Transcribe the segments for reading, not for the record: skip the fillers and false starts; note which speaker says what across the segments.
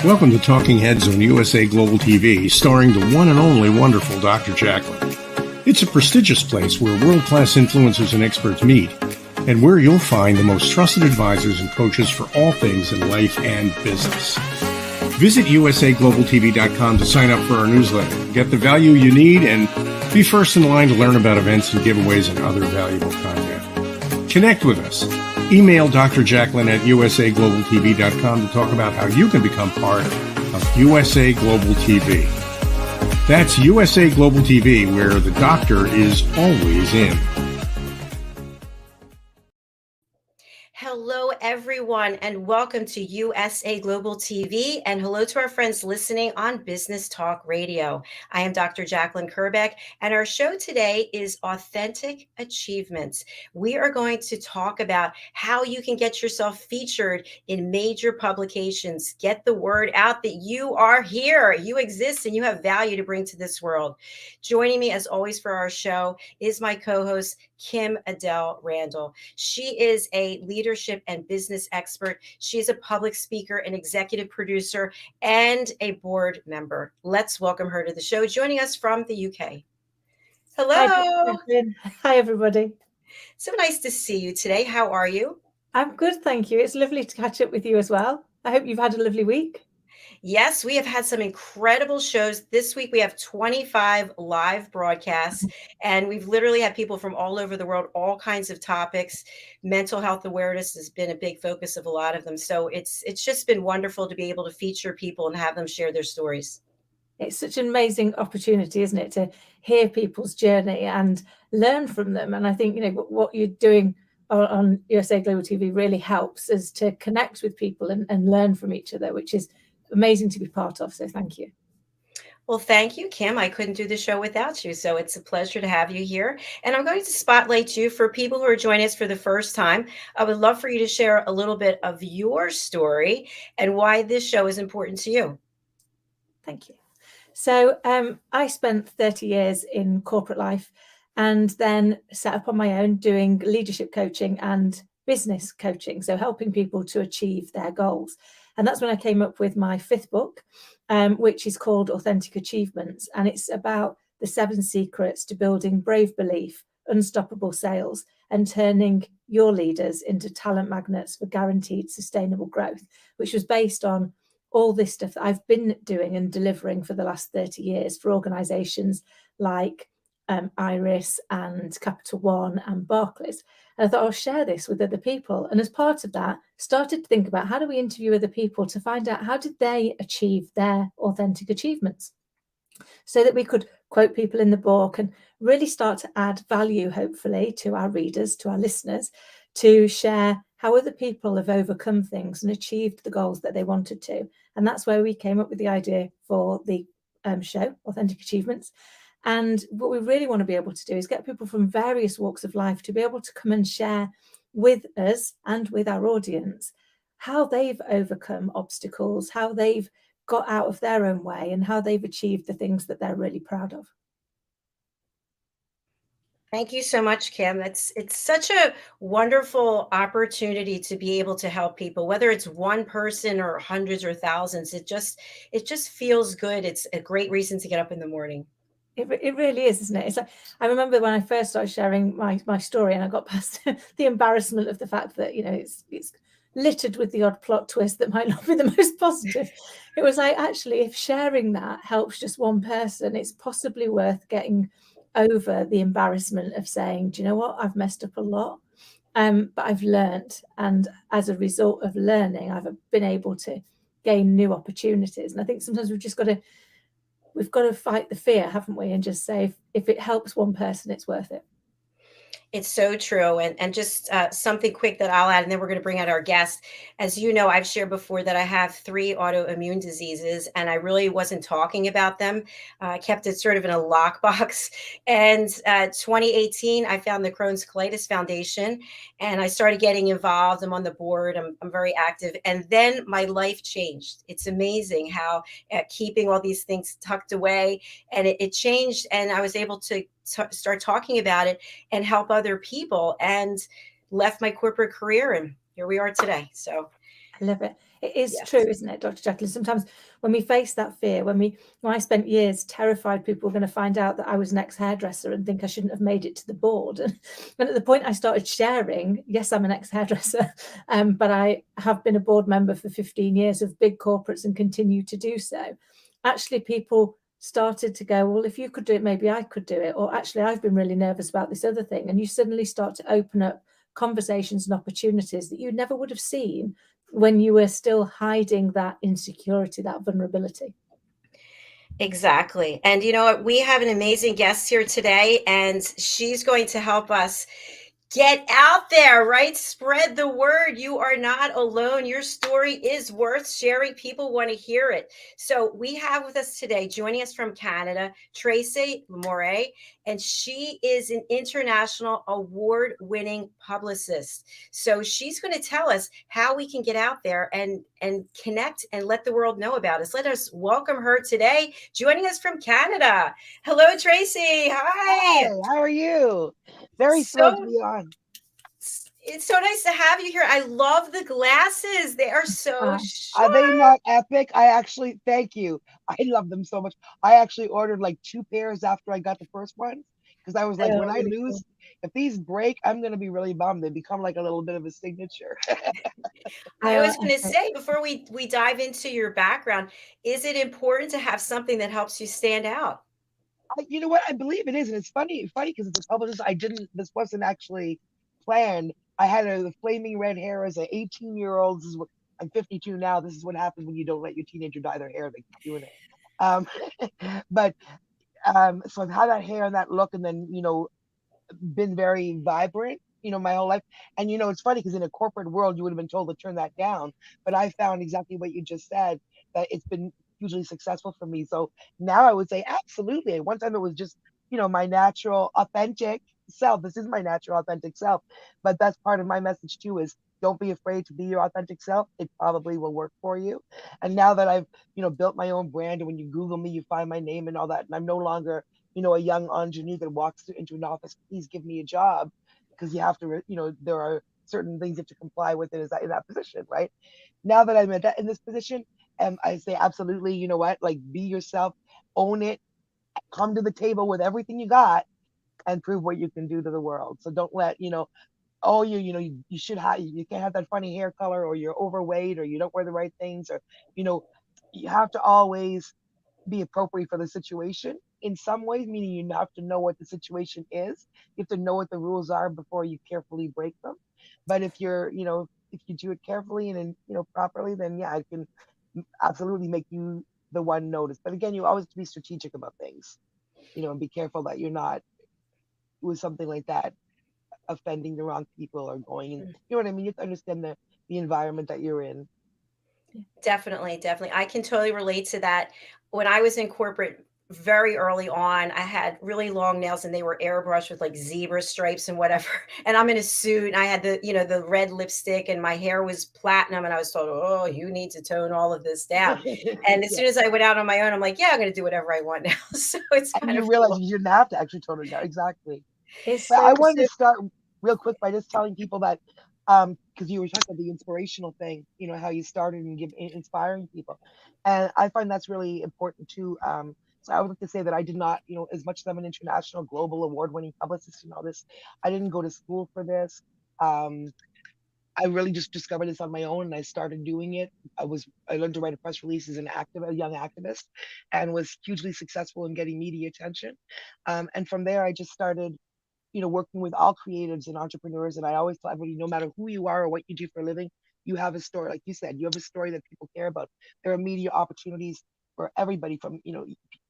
Speaker 1: Welcome to Talking Heads on USA Global TV, starring the one and only wonderful Dr. JACALYN. It's a prestigious place where world-class influencers and experts meet, and where you'll find the most trusted advisors and coaches for all things in life and business. Visit usaglobaltv.com to sign up for our newsletter, get the value you need, and be first in line to learn about events and giveaways and other valuable content. Connect with us. Email Dr. JACALYN at usaglobaltv.com to talk about how you can become part of USA Global TV. That's USA Global TV, where the doctor is always in.
Speaker 2: Hello, everyone, and welcome to USA Global TV, and hello to our friends listening on Business Talk Radio. I am Dr. JACALYN KERBECK, and our show today is Authentic Achievements. We are going to talk about how you can get yourself featured in major publications, get the word out that you are here, you exist, and you have value to bring to this world. Joining me, as always, for our show is my co-host, KIM-ADELE Randall. She is a leadership and business expert. She is a public speaker, an executive producer, and a board member. Let's welcome her to the show, joining us from the UK. Hello.
Speaker 3: Hi, everybody.
Speaker 2: So nice to see you today. How are you?
Speaker 3: I'm good, thank you. It's lovely to catch up with you as well. I hope you've had a lovely week.
Speaker 2: Yes, we have had some incredible shows. This week we have 25 live broadcasts, and we've literally had people from all over the world, all kinds of topics. Mental health awareness has been a big focus of a lot of them. So it's just been wonderful to be able to feature people and have them share their stories.
Speaker 3: It's such an amazing opportunity, isn't it, to hear people's journey and learn from them. And I think, what you're doing on USA Global TV really helps us to connect with people and learn from each other, which is amazing to be part of. So thank you.
Speaker 2: Well, thank you, Kim. I couldn't do the show without you. So it's a pleasure to have you here. And I'm going to spotlight you for people who are joining us for the first time. I would love for you to share a little bit of your story and why this show is important to you.
Speaker 3: Thank you. So I spent 30 years in corporate life and then set up on my own doing leadership coaching and business coaching. So helping people to achieve their goals. And that's when I came up with my fifth book, which is called Authentic Achievements. And it's about the 7 secrets to building brave belief, unstoppable sales, and turning your leaders into talent magnets for guaranteed sustainable growth, which was based on all this stuff that I've been doing and delivering for the last 30 years for organizations like Iris and Capital One and Barclays. And I thought I'll share this with other people. And as part of that, started to think about how do we interview other people to find out how did they achieve their authentic achievements, so that we could quote people in the book and really start to add value, hopefully, to our readers, to our listeners, to share how other people have overcome things and achieved the goals that they wanted to. And that's where we came up with the idea for the show, Authentic Achievements. And what we really want to be able to do is get people from various walks of life to be able to come and share with us and with our audience how they've overcome obstacles, how they've got out of their own way, and how they've achieved the things that they're really proud of.
Speaker 2: Thank you so much, Kim. It's such a wonderful opportunity to be able to help people, whether it's one person or hundreds or thousands. It just feels good. It's a great reason to get up in the morning.
Speaker 3: It really is, isn't it? It's like, I remember when I first started sharing my story and I got past the embarrassment of the fact that, it's littered with the odd plot twist that might not be the most positive. It was like, actually, if sharing that helps just one person, it's possibly worth getting over the embarrassment of saying, do you know what? I've messed up a lot, but I've learned. And as a result of learning, I've been able to gain new opportunities. And I think sometimes we've got to fight the fear, haven't we? And just say, if it helps one person, it's worth it.
Speaker 2: It's so true. And just something quick that I'll add, and then we're going to bring out our guest. As you know, I've shared before that I have 3 autoimmune diseases, and I really wasn't talking about them. I kept it sort of in a lockbox. And 2018, I found the Crohn's Colitis Foundation, and I started getting involved. I'm on the board. I'm very active. And then my life changed. It's amazing how keeping all these things tucked away, and it changed. And I was able to start talking about it and help other people, and left my corporate career, and here we are today. So
Speaker 3: I love it. It is
Speaker 2: Yes.
Speaker 3: true, isn't it, Dr. Jacalyn? Sometimes when we face that fear, when I spent years terrified people were going to find out that I was an ex-hairdresser and think I shouldn't have made it to the board. And at the point I started sharing, yes, I'm an ex-hairdresser, but I have been a board member for 15 years of big corporates and continue to do so. Actually, people started to go, well, if you could do it, maybe I could do it. Or actually, I've been really nervous about this other thing. And you suddenly start to open up conversations and opportunities that you never would have seen when you were still hiding that insecurity, that vulnerability.
Speaker 2: Exactly. And you know what? We have an amazing guest here today, and she's going to help us get out there, right? Spread the word. You are not alone. Your story is worth sharing. People want to hear it. So we have with us today, joining us from Canada, Tracy Lamourie, and she is an international award-winning publicist. So she's going to tell us how we can get out there and connect and let the world know about us. Let us welcome her today, joining us from Canada. Hello, Tracy. Hi.
Speaker 4: Hi, how are you? Very thrilled to
Speaker 2: So
Speaker 4: be on.
Speaker 2: it's so nice to have you here. I love the glasses. They are so
Speaker 4: Are they
Speaker 2: sharp.
Speaker 4: not epic? I actually, thank you. I love them so much. I actually ordered like 2 pairs after I got the first one because I was like, when
Speaker 3: Oh,
Speaker 4: I
Speaker 3: really
Speaker 4: lose,
Speaker 3: cool.
Speaker 4: if these break, I'm going to be really bummed. They become like a little bit of a signature.
Speaker 3: They
Speaker 2: I
Speaker 3: are
Speaker 2: was going to
Speaker 3: epic.
Speaker 2: say before we dive into your background, is it important to have something that helps you stand out?
Speaker 4: You know what? I believe it is. And it's funny because it's a publicist. This wasn't actually planned. I had the flaming red hair as an 18-year-old. This is what I'm 52 now. This is what happens when you don't let your teenager dye their hair. They keep doing it. Um, but so I've had that hair and that look, and then been very vibrant, my whole life. And it's funny because in a corporate world, you would have been told to turn that down. But I found exactly what you just said, that it's been hugely successful for me. So now I would say absolutely. At one time it was just, my natural, authentic self. This is my natural, authentic self. But that's part of my message too, is don't be afraid to be your authentic self. It probably will work for you. And now that I've, built my own brand, and when you Google me, you find my name and all that, and I'm no longer a young ingenue that walks into an office, please give me a job, because you have to, there are certain things you have to comply with in that position, right? Now that I'm in this position, I say absolutely, you know what, like be yourself, own it, come to the table with everything you got, and prove what you can do to the world. So don't let, oh, you should have, you can't have that funny hair color, or you're overweight, or you don't wear the right things, or, you have to always be appropriate for the situation in some ways, meaning you have to know what the situation is. You have to know what the rules are before you carefully break them. But if if you do it carefully and properly, then yeah, it can absolutely make you the one noticed. But again, you always have to be strategic about things, and be careful that you're not with something like that offending the wrong people or going in. You know what I mean? You have to understand the environment that you're in.
Speaker 2: Definitely, definitely. I can totally relate to that. When I was in corporate very early on, I had really long nails and they were airbrushed with like zebra stripes and whatever. And I'm in a suit and I had the red lipstick and my hair was platinum. And I was told, oh, you need to tone all of this down. And as
Speaker 4: Yeah.
Speaker 2: soon as I went out on my own, I'm like, yeah, I'm going to do whatever I want now. So it's
Speaker 4: And
Speaker 2: kind
Speaker 4: you
Speaker 2: of
Speaker 4: realize
Speaker 2: cool.
Speaker 4: you didn't have to actually tone it down. Exactly.
Speaker 3: It's
Speaker 4: But I
Speaker 3: so,
Speaker 4: wanted
Speaker 3: so
Speaker 4: to start real quick by just telling people that, because you were talking about the inspirational thing, how you started and inspiring people. And I find that's really important too. So I would like to say that I did not, as much as I'm an international global award-winning publicist and all this, I didn't go to school for this. Um, I really just discovered this on my own, and I started doing it. I learned to write a press release as a young activist, and was hugely successful in getting media attention. And from there, I just started, working with all creatives and entrepreneurs. And I always tell everybody, no matter who you are or what you do for a living, you have a story. Like you said, you have a story that people care about. There are media opportunities for everybody. From,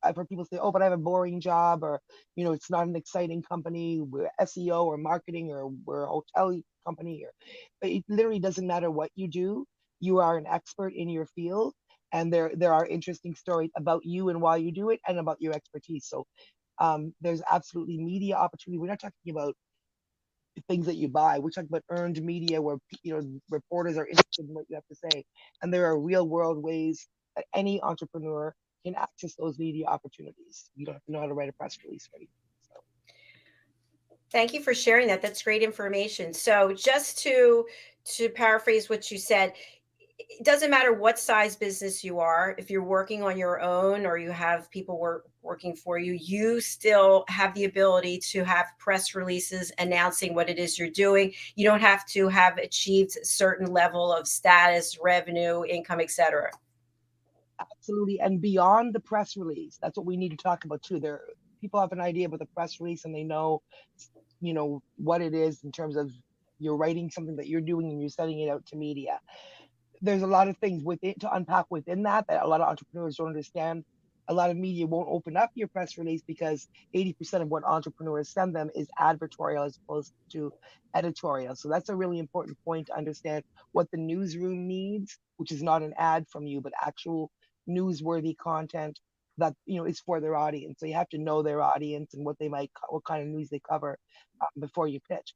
Speaker 4: I've heard people say, oh, but I have a boring job, or, it's not an exciting company. We're SEO or marketing, or we're a hotel company, but it literally doesn't matter what you do. You are an expert in your field. And there are interesting stories about you and why you do it, and about your expertise. So there's absolutely media opportunity. We're not talking about things that you buy. We're talking about earned media, where reporters are interested in what you have to say, and there are real world ways that any entrepreneur can access those media opportunities. You don't have to know how to write a press release or anything. So.
Speaker 2: Thank you for sharing that. That's great information. So just to paraphrase what you said, it doesn't matter what size business you are, if you're working on your own or you have people working for you, you still have the ability to have press releases announcing what it is you're doing. You don't have to have achieved a certain level of status, revenue, income, etc.
Speaker 4: Absolutely. And beyond the press release, that's what we need to talk about too. There, people have an idea about the press release and they know, what it is in terms of you're writing something that you're doing and you're sending it out to media. There's a lot of things within to unpack within that a lot of entrepreneurs don't understand. A lot of media won't open up your press release because 80% of what entrepreneurs send them is advertorial as opposed to editorial. So that's a really important point to understand what the newsroom needs, which is not an ad from you, but actual newsworthy content that is for their audience. So you have to know their audience and what kind of news they cover before you pitch.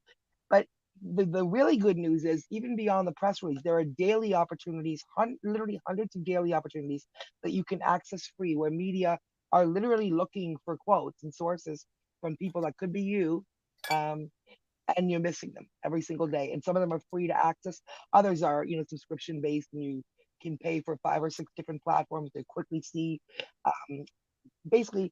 Speaker 4: But the really good news is, even beyond the press release, there are daily opportunities, literally hundreds of daily opportunities that you can access free, where media are literally looking for quotes and sources from people that could be you, and you're missing them every single day. And some of them are free to access. Others are, subscription based, and you can pay for 5 or 6 different platforms to quickly see. Basically,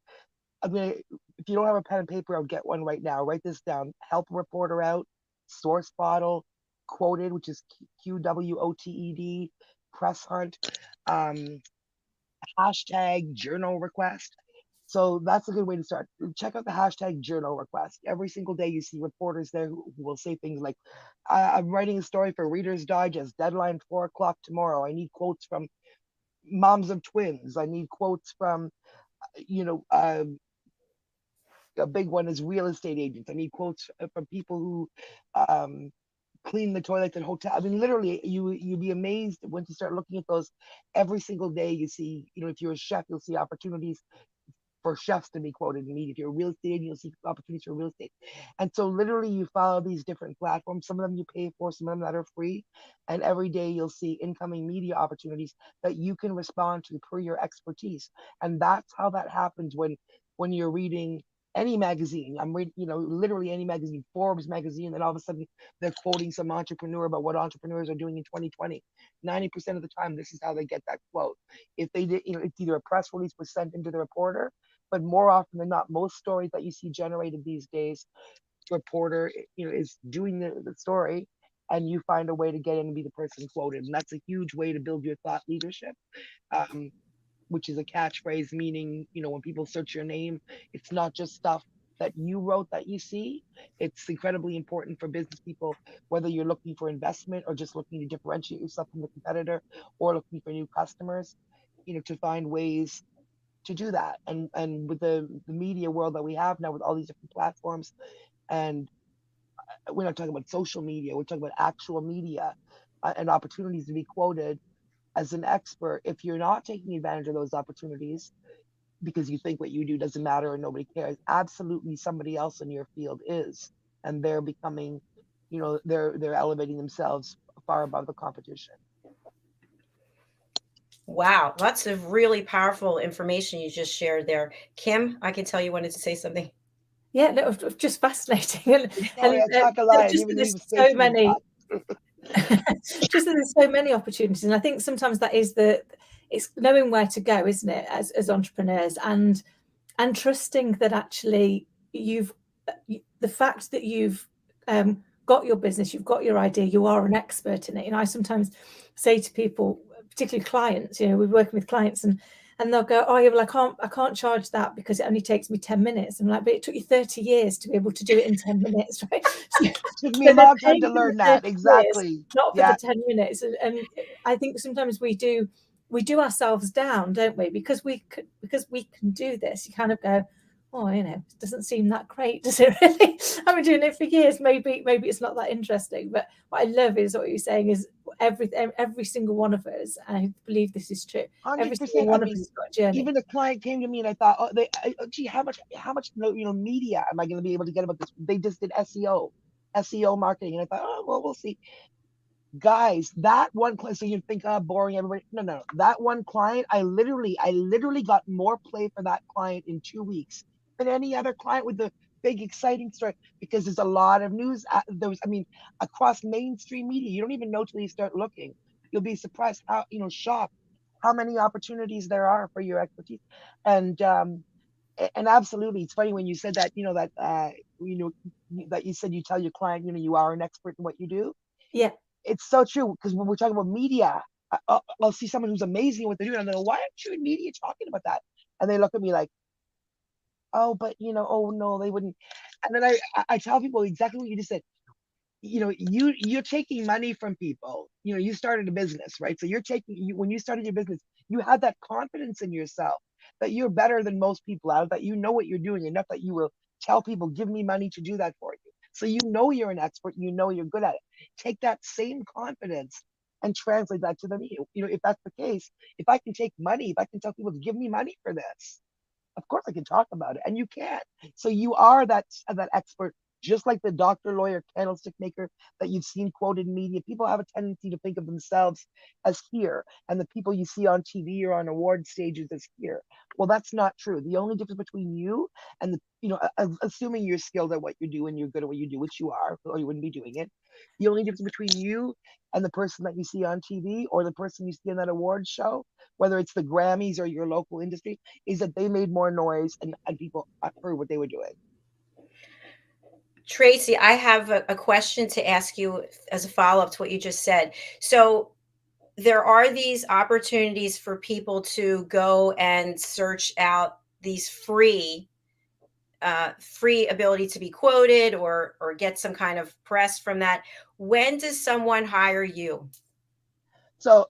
Speaker 4: if you don't have a pen and paper, I'll get one right now. Write this down. Help a reporter out, source bottle, quoted, which is QWOTED, press hunt, hashtag journal request. So that's a good way to start. Check out the hashtag journal request. Every single day you see reporters there who will say things like, I'm writing a story for Reader's Digest, deadline 4 o'clock tomorrow. I need quotes from moms of twins. I need quotes from, a big one is real estate agents. I need quotes from people who clean the toilets at hotel. I mean, literally, you'd be amazed once you start looking at those. Every single day you see, if you're a chef, you'll see opportunities for chefs to be quoted in media. If you're a real estate agent, you'll see opportunities for real estate. And so literally you follow these different platforms. Some of them you pay for, some of them that are free. And every day you'll see incoming media opportunities that you can respond to per your expertise. And that's how that happens when you're reading any magazine. I'm reading, literally any magazine, Forbes magazine, and all of a sudden they're quoting some entrepreneur about what entrepreneurs are doing in 2020. 90% of the time, this is how they get that quote. If they did, it's either a press release was sent into the reporter, but more often than not, most stories that you see generated these days, reporter, is doing the story, and you find a way to get in and be the person quoted. And that's a huge way to build your thought leadership. Which is a catchphrase, meaning, when people search your name, it's not just stuff that you wrote that you see. It's incredibly important for business people, whether you're looking for investment or just looking to differentiate yourself from the competitor or looking for new customers, to find ways to do that. And with the media world that we have now, with all these different platforms, and we're not talking about social media, we're talking about actual media and opportunities to be quoted. As an expert, if you're not taking advantage of those opportunities because you think what you do doesn't matter and nobody cares, absolutely somebody else in your field is, and they're becoming, they're elevating themselves far above the competition.
Speaker 2: Wow, lots of really powerful information you just shared there. Kim, I can tell you wanted to say something.
Speaker 3: Yeah, no, just fascinating. And
Speaker 4: Sorry, I talk a lot. I didn't even leave space
Speaker 3: so many. Just that there's so many opportunities, and I think sometimes that is it's knowing where to go, isn't it, as entrepreneurs, and trusting that actually the fact that you've got your business, you've got your idea, you are an expert in it. I sometimes say to people, particularly clients, we're working with clients, and they'll go, oh yeah, well I can't charge that because it only takes me 10 minutes. I'm like, but it took you 30 years to be able to do it in 10 minutes, right?
Speaker 4: It took me a long time to learn that. Exactly.
Speaker 3: Years, not for the 10 minutes. And I think sometimes we do ourselves down, don't we? Because we can do this. You kind of go, oh, it doesn't seem that great, does it really? I've been doing it for years. Maybe it's not that interesting. But what I love is what you're saying is every single one of us, I believe this is true.
Speaker 4: 100%.
Speaker 3: Every single one of us has got a journey.
Speaker 4: Even a client came to me and I thought, gee, how much media am I going to be able to get about this? They just did SEO marketing, and I thought, oh well, we'll see. Guys, that one client, so you think, boring, everybody. No. That one client, I literally got more play for that client in 2 weeks than any other client with the big exciting story, because there's a lot of news. Across mainstream media, you don't even know till you start looking. You'll be surprised how, shocked how many opportunities there are for your expertise. And absolutely, it's funny when you said that, you know, that you said you tell your client, you are an expert in what you do.
Speaker 3: Yeah.
Speaker 4: It's so true, because when we're talking about media, I'll see someone who's amazing at what they're doing, and I go, why aren't you in media talking about that? And they look at me like, oh, but oh no, they wouldn't. And then I tell people exactly what you just said. You're taking money from people. You started a business, right? So when you started your business, you had that confidence in yourself that you're better than most people out, that you know what you're doing enough that you will tell people, give me money to do that for you. So you're an expert, you're good at it. Take that same confidence and translate that to them. If that's the case, if I can take money, if I can tell people to give me money for this, of course I can talk about it, and you can. So you are that expert, just like the doctor, lawyer, candlestick maker that you've seen quoted in media. People have a tendency to think of themselves as here, and the people you see on TV or on award stages as here. Well, that's not true. The only difference between you and assuming you're skilled at what you do and you're good at what you do, which you are, or you wouldn't be doing it. The only difference between you and the person that you see on TV or the person you see in that award show, whether it's the Grammys or your local industry, is that they made more noise and people heard what they were doing.
Speaker 2: Tracy, I have a question to ask you as a follow-up to what you just said. So there are these opportunities for people to go and search out these free ability to be quoted or get some kind of press from that. When does someone hire you?
Speaker 4: So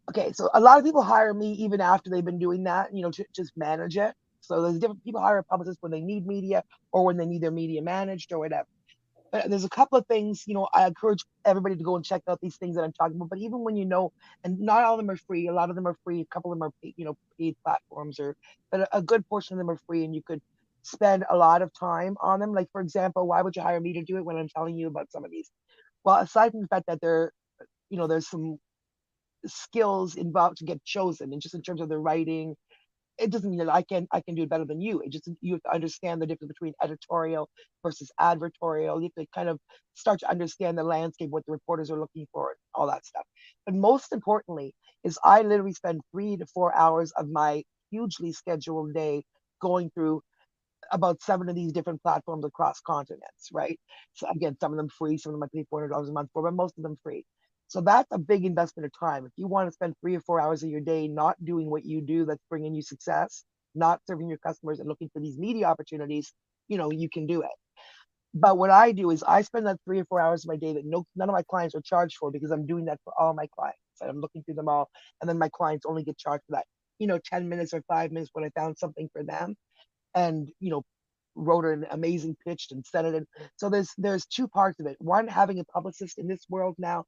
Speaker 4: a lot of people hire me even after they've been doing that, to just manage it. So there's different people hire publicists when they need media or when they need their media managed or whatever. But there's a couple of things, I encourage everybody to go and check out these things that I'm talking about. But even when and not all of them are free, a lot of them are free, a couple of them are paid platforms, but a good portion of them are free, and you could spend a lot of time on them. Like, for example, why would you hire me to do it when I'm telling you about some of these? Well, aside from the fact that there's some skills involved to get chosen, and just in terms of the writing, it doesn't mean that I can do it better than you. It just, you have to understand the difference between editorial versus advertorial. You have to kind of start to understand the landscape, what the reporters are looking for, all that stuff. But most importantly is I literally spend 3 to 4 hours of my hugely scheduled day going through about 7 of these different platforms across continents, right? So again, some of them free, some of them I pay $400 a month for, but most of them free. So that's a big investment of time. If you want to spend 3 or 4 hours of your day not doing what you do that's bringing you success, not serving your customers and looking for these media opportunities, you can do it. But what I do is I spend that 3 or 4 hours of my day that none of my clients are charged for, because I'm doing that for all my clients. And I'm looking through them all, and then my clients only get charged for that, 10 minutes or 5 minutes when I found something for them, and wrote an amazing pitch and sent it in. So there's 2 parts of it. One, having a publicist in this world now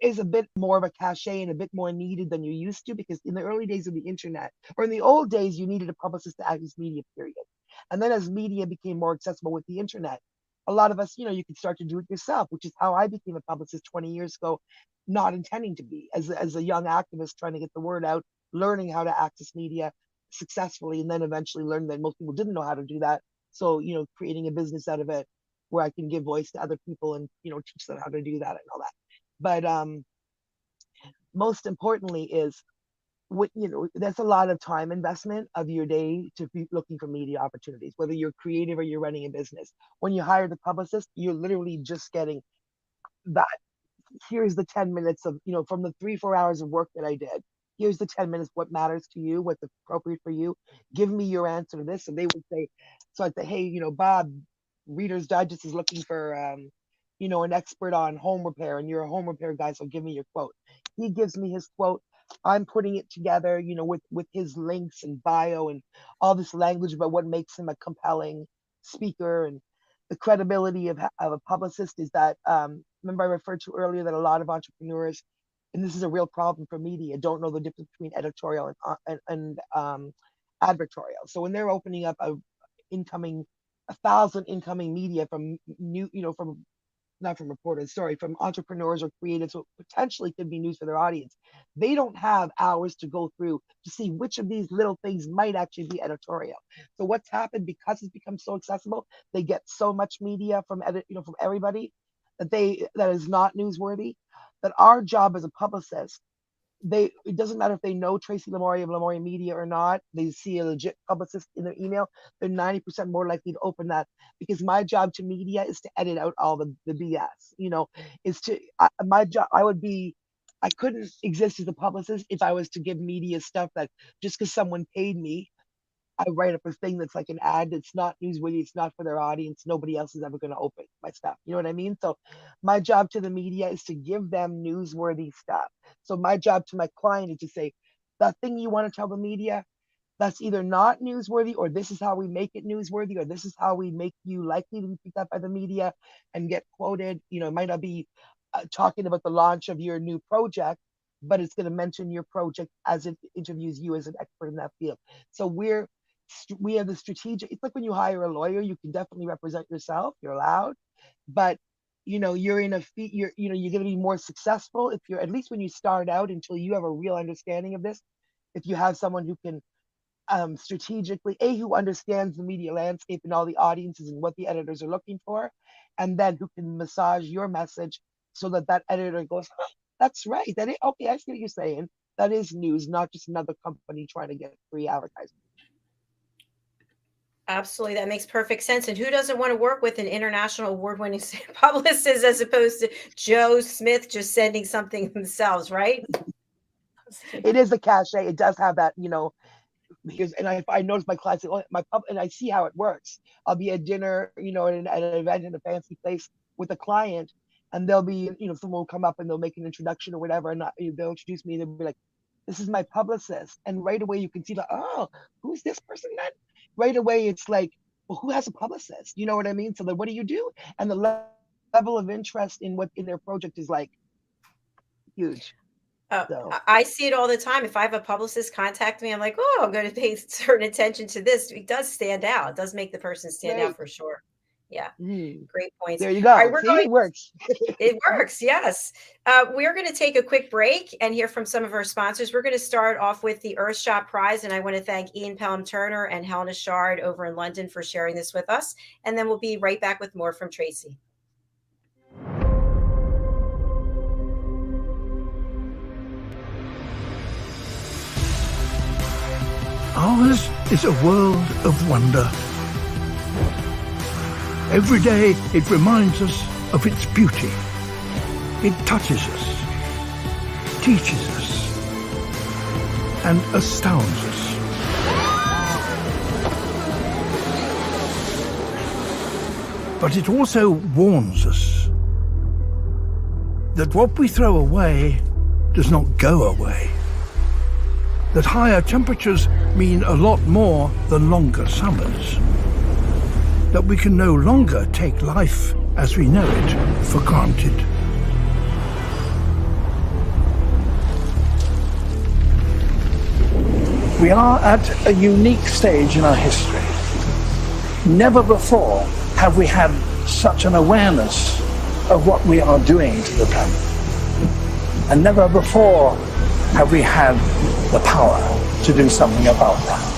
Speaker 4: is a bit more of a cachet and a bit more needed than you used to, because in the early days of the internet, or in the old days, you needed a publicist to act as media, period. And then as media became more accessible with the internet, a lot of us, you could start to do it yourself, which is how I became a publicist 20 years ago, not intending to be, as a young activist trying to get the word out, learning how to access media successfully, and then eventually learning that most people didn't know how to do that. So, creating a business out of it where I can give voice to other people and, teach them how to do that and all that. But most importantly is that's a lot of time investment of your day to be looking for media opportunities, whether you're creative or you're running a business. When you hire the publicist, you're literally just getting that. Here's the 10 minutes of, from the 3-4 hours of work that I did. Here's the 10 minutes, what matters to you, what's appropriate for you. Give me your answer to this. And they would say, so I'd say, hey, Bob, Reader's Digest is looking for, an expert on home repair, and you're a home repair guy, so give me your quote. He gives me his quote. I'm putting it together, with his links and bio and all this language about what makes him a compelling speaker. And the credibility of a publicist is that, remember I referred to earlier that a lot of entrepreneurs, and this is a real problem for media, don't know the difference between editorial and advertorial. So when they're opening up 1,000 incoming media from not from reporters, sorry, from entrepreneurs or creatives who potentially could be news for their audience, they don't have hours to go through to see which of these little things might actually be editorial. So what's happened, because it's become so accessible, they get so much media from from everybody that is not newsworthy. That our job as a publicist it doesn't matter if they know Tracy Lamourie of Lamourie Media or not. They see a legit publicist in their email, they're 90% more likely to open that, because my job to media is to edit out all the BS. Is to my job. I couldn't exist as a publicist if I was to give media stuff that just because someone paid me, I write up a thing that's like an ad that's not newsworthy, it's not for their audience, nobody else is ever going to open my stuff. You know what I mean? So my job to the media is to give them newsworthy stuff. So my job to my client is to say, that thing you want to tell the media, that's either not newsworthy, or this is how we make it newsworthy, or this is how we make you likely to be picked up by the media and get quoted. It might not be talking about the launch of your new project, but it's going to mention your project as it interviews you as an expert in that field. So we have the strategic. It's like when you hire a lawyer, you can definitely represent yourself, you're allowed, but you're in you're going to be more successful if you're, at least when you start out, until you have a real understanding of this, if you have someone who can strategically, who understands the media landscape and all the audiences and what the editors are looking for, and then who can massage your message so that editor goes, huh, that's right, okay, I see what you're saying, that is news, not just another company trying to get free advertising.
Speaker 2: Absolutely. That makes perfect sense. And who doesn't want to work with an international award-winning publicist as opposed to Joe Smith just sending something themselves, right?
Speaker 4: It is a cachet. It does have that, because, and I notice my clients, and I see how it works. I'll be at dinner, at an event in a fancy place with a client, and they'll be, someone will come up and they'll make an introduction or whatever, and they'll introduce me, and they'll be like, this is my publicist. And right away you can see that, oh, who's this person then? Right away it's like, well, who has a publicist? You know what I mean? So then what do you do? And the level of interest in their project is like huge. So.
Speaker 2: I see it all the time. If I have a publicist contact me, I'm like, oh, I'm going to pay certain attention to this. It does stand out. It does make the person stand out for sure. Yeah. Great points.
Speaker 4: There you go.
Speaker 2: All right,
Speaker 4: it works.
Speaker 2: It works. Yes. We're going to take a quick break and hear from some of our sponsors. We're going to start off with the Earthshot Prize. And I want to thank Ian Pelham-Turner and Helena Shard over in London for sharing this with us. And then we'll be right back with more from Tracy.
Speaker 5: Ours is a world of wonder. Every day it reminds us of its beauty. It touches us, teaches us, and astounds us. But it also warns us that what we throw away does not go away. That higher temperatures mean a lot more than longer summers. That we can no longer take life as we know it for granted. We are at a unique stage in our history. Never before have we had such an awareness of what we are doing to the planet. And never before have we had the power to do something about that.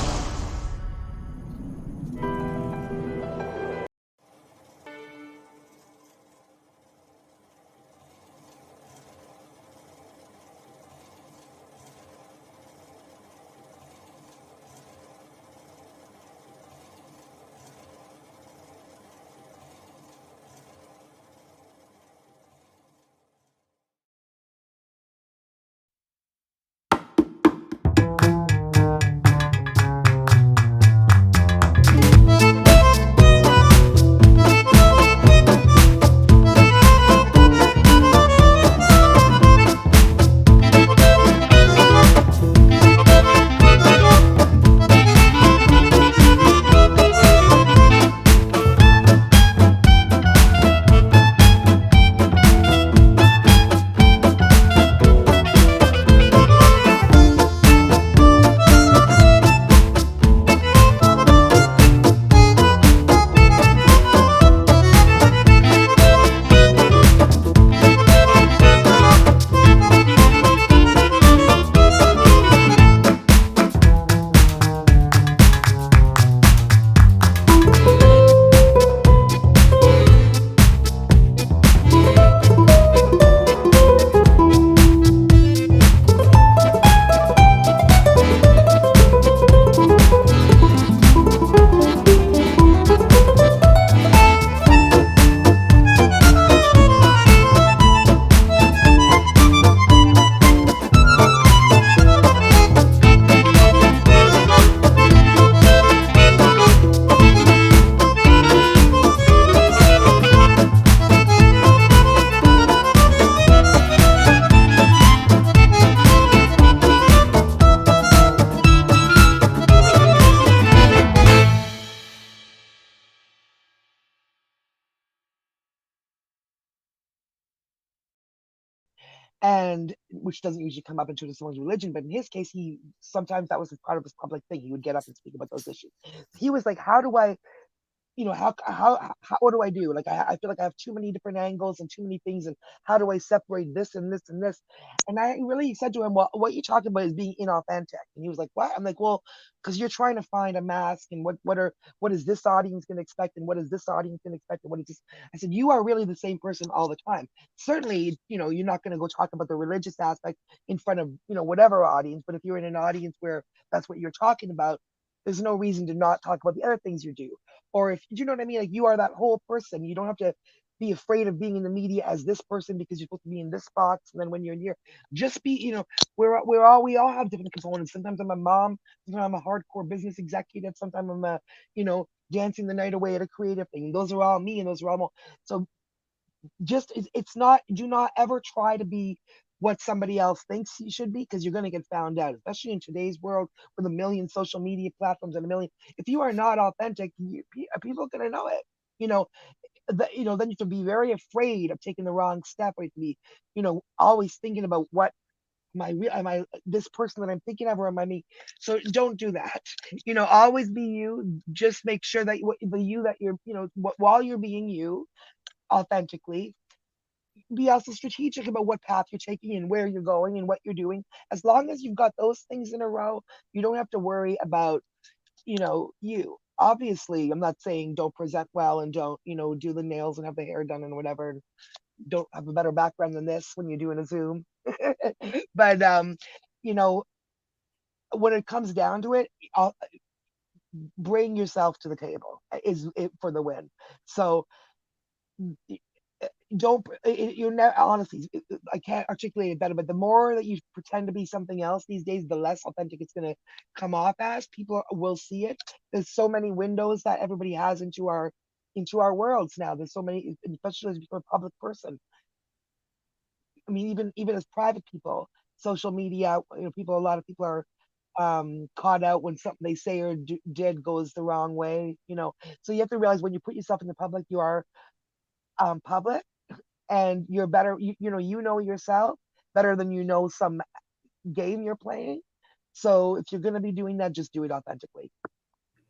Speaker 4: and which doesn't usually come up into someone's religion, but in his case, sometimes that was part of his public thing. He would get up and speak about those issues. He was like, how do I, what do I do? Like, I feel like I have too many different angles and too many things, and how do I separate this and this and this? And I really said to him, well, what you're talking about is being inauthentic. And he was like, what? I'm like, well, because you're trying to find a mask, and what is this audience going to expect, and what is this audience going to expect, and what is this? I said, you are really the same person all the time. Certainly, you're not going to go talk about the religious aspect in front of, whatever audience, but if you're in an audience where that's what you're talking about, there's no reason to not talk about the other things you do. Or if you know what I mean, like, you are that whole person. You don't have to be afraid of being in the media as this person because you're supposed to be in this box. And then when you're in here, just be, we all have different components. Sometimes I'm a mom, sometimes I'm a hardcore business executive, sometimes I'm a, dancing the night away at a creative thing. Those are all me, and those are all. So just, do not ever try to be what somebody else thinks you should be, because you're going to get found out, especially in today's world with a million social media platforms and if you are not authentic, people are going to know it. Then you have to be very afraid of taking the wrong step, or to be, always thinking about what am I this person that I'm thinking of, or am I me? So don't do that. Always be you. Just make sure that the you that you're, while you're being you authentically, be also strategic about what path you're taking and where you're going and what you're doing. As long as you've got those things in a row, you don't have to worry about, you. Obviously, I'm not saying don't present well and don't, do the nails and have the hair done and whatever. And don't have a better background than this when you're doing a Zoom. But, when it comes down to it, bring yourself to the table is it for the win. So you're never, honestly, I can't articulate it better, but the more that you pretend to be something else these days, the less authentic it's going to come off as. People will see it. There's so many windows that everybody has into our worlds now. There's so many, especially as a public person. I mean, even as private people, social media, a lot of people are caught out when something they say or did goes the wrong way. So you have to realize when you put yourself in the public, you are public, and you're better, you know yourself better than some game you're playing. So if you're going to be doing that, just do it authentically.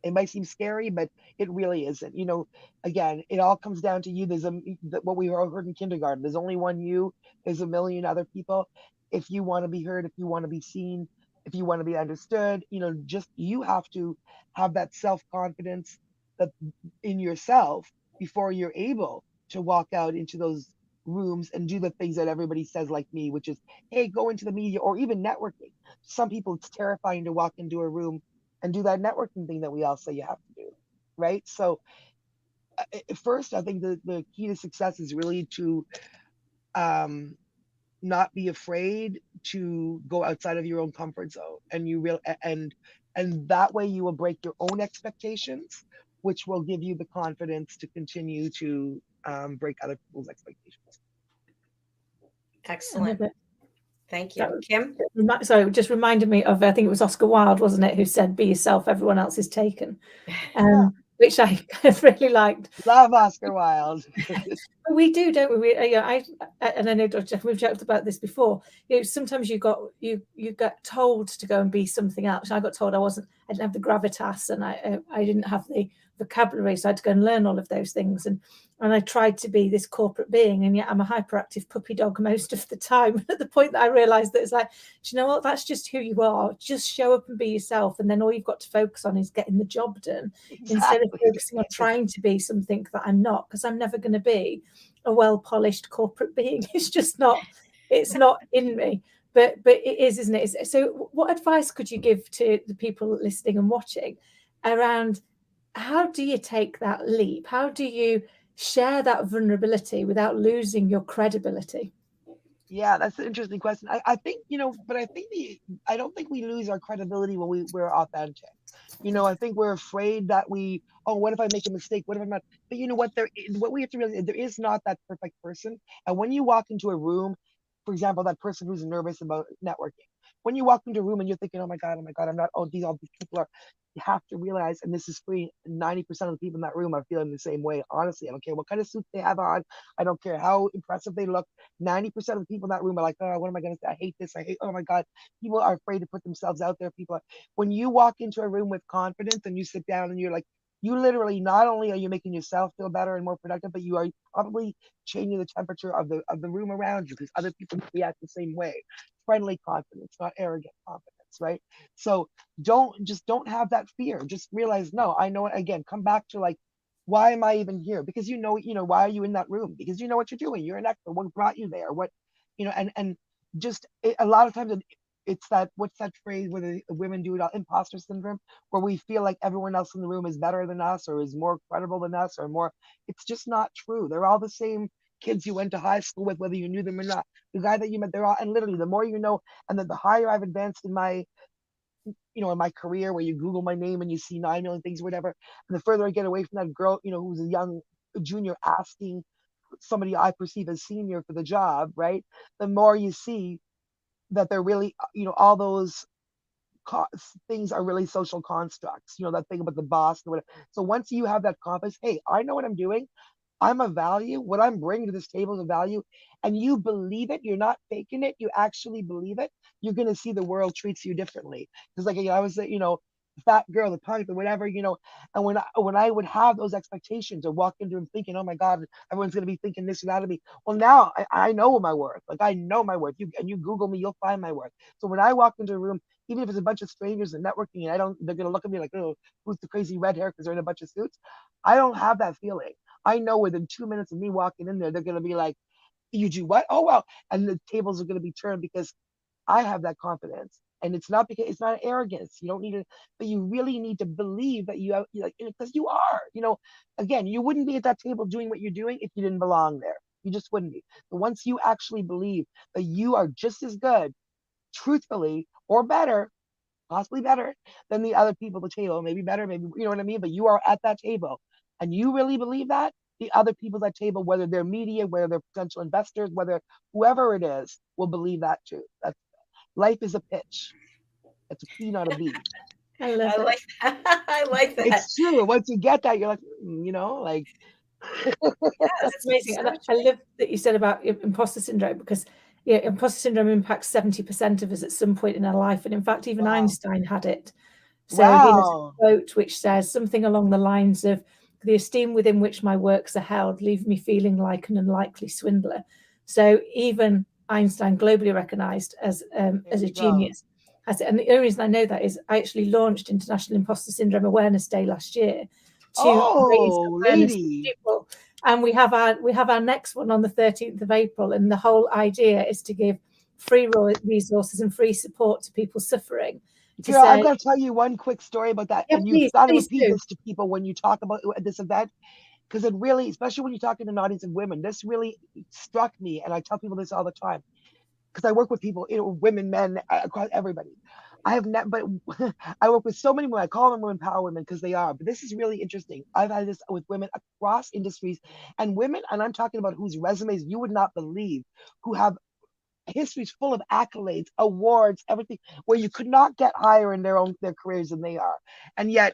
Speaker 4: It might seem scary, but it really isn't. Again, it all comes down to you. There's what we all heard in kindergarten. There's only one you. There's a million other people. If you want to be heard, if you want to be seen, if you want to be understood, just you have to have that self-confidence that in yourself before you're able to walk out into those rooms and do the things that everybody says, like me, which is, hey, go into the media, or even networking. Some people, it's terrifying to walk into a room and do that networking thing that we all say you have to do, right? So first, I think the key to success is really to not be afraid to go outside of your own comfort zone, and that way you will break your own expectations, which will give you the confidence to continue to break other people's expectations.
Speaker 2: Excellent. Thank you. Kim?
Speaker 3: So it just reminded me of, I think it was Oscar Wilde, wasn't it, who said, be yourself, everyone else is taken. Which I really liked.
Speaker 4: Love Oscar Wilde.
Speaker 3: We do, don't we? And I know, Dr. Jeff, we've joked about this before. Sometimes you get told to go and be something else. I got told I didn't have the gravitas, and I didn't have the vocabulary, so I had to go and learn all of those things. And I tried to be this corporate being, and yet I'm a hyperactive puppy dog most of the time. At the point that I realised that it's like, do you know what? That's just who you are. Just show up and be yourself, and then all you've got to focus on is getting the job done, instead of focusing on trying to be something that I'm not, because I'm never going to be a well-polished corporate being. It's just not. It's not in me. But it is, isn't it? So what advice could you give to the people listening and watching around how do you take that leap? How do you share that vulnerability without losing your credibility?
Speaker 4: Yeah, that's an interesting question. I think, but I don't think we lose our credibility when we're authentic. I think we're afraid that what if I make a mistake? What if I'm not? But what we have to realize, there is not that perfect person. And when you walk into a room, for example, that person who's nervous about networking, when you walk into a room and you're thinking, oh my God, I'm not, all these people are, you have to realize, and this is free, 90% of the people in that room are feeling the same way. Honestly, I don't care what kind of suit they have on. I don't care how impressive they look. 90% of the people in that room are like, oh, what am I going to say? I hate this. Oh my God. People are afraid to put themselves out there. When you walk into a room with confidence and you sit down and you're like, you literally, not only are you making yourself feel better and more productive, but you are probably changing the temperature of the room around you, because other people react the same way. Friendly confidence, not arrogant confidence, right? So don't have that fear. Just realize, no, I know it. Again, come back to like, why am I even here? Because why are you in that room? Because you know what you're doing. You're an expert. What brought you there? What, and just a lot of times it's that, what's that phrase where the women do it all, imposter syndrome, where we feel like everyone else in the room is better than us or is more credible than us or more. It's just not true. They're all the same kids you went to high school with, whether you knew them or not. The guy that you met, they're all, and literally the more you know, and then the higher I've advanced in my, in my career, where you Google my name and you see 9 million things or whatever, and the further I get away from that girl, who's a young junior asking somebody I perceive as senior for the job, right? The more you see that they're really, all those things are really social constructs, that thing about the boss and whatever. So once you have that confidence, hey, I know what I'm doing. I'm a value. What I'm bringing to this table is a value, and you believe it. You're not faking it. You actually believe it. You're going to see the world treats you differently. Because like I was, fat girl, the punk, or whatever, and when I would have those expectations or walk into them thinking, oh my God, everyone's going to be thinking this or that of me. Well, now I know my worth. Like I know my worth. You Google me, you'll find my worth. So when I walk into a room, even if it's a bunch of strangers and networking, and they're going to look at me like, oh, who's the crazy red hair because they're in a bunch of suits. I don't have that feeling. I know within 2 minutes of me walking in there, they're going to be like, you do what? Oh, wow. And the tables are going to be turned because I have that confidence. And it's not arrogance. You don't need to, but you really need to believe that you have, because you are, again, you wouldn't be at that table doing what you're doing if you didn't belong there. You just wouldn't be. But once you actually believe that you are just as good, truthfully, or better, possibly better than the other people at the table, maybe better, maybe, you know what I mean? But you are at that table and you really believe that, the other people at that table, whether they're media, whether they're potential investors, whether whoever it is, will believe that too. Life is a pitch. It's a P, not a B.
Speaker 3: I love it.
Speaker 2: Like that. I like that.
Speaker 4: It's true. Once you get that, you're like, like.
Speaker 3: That's amazing. And I love that you said about imposter syndrome, because imposter syndrome impacts 70% of us at some point in our life. And in fact, even Einstein had it. So he has a quote which says something along the lines of, the esteem within which my works are held leave me feeling like an unlikely swindler. So even Einstein, globally recognized as a genius, has it. And the only reason I know that is I actually launched International Imposter Syndrome Awareness Day last year to raise awareness to people. And we have our next one on the 13th of April. And the whole idea is to give free resources and free support to people suffering.
Speaker 4: Girl, I'm going to tell you one quick story about that.
Speaker 3: Yeah,
Speaker 4: and you've got to repeat this to people when you talk about this event, because it really, especially when you're talking to an audience of women, this really struck me. And I tell people this all the time, because I work with people, women, men, across everybody. But I work with so many women. I call them women power women because they are. But this is really interesting. I've had this with women across industries, and women, and I'm talking about whose resumes you would not believe, who have histories full of accolades, awards, everything, where you could not get higher in their careers than they are. And yet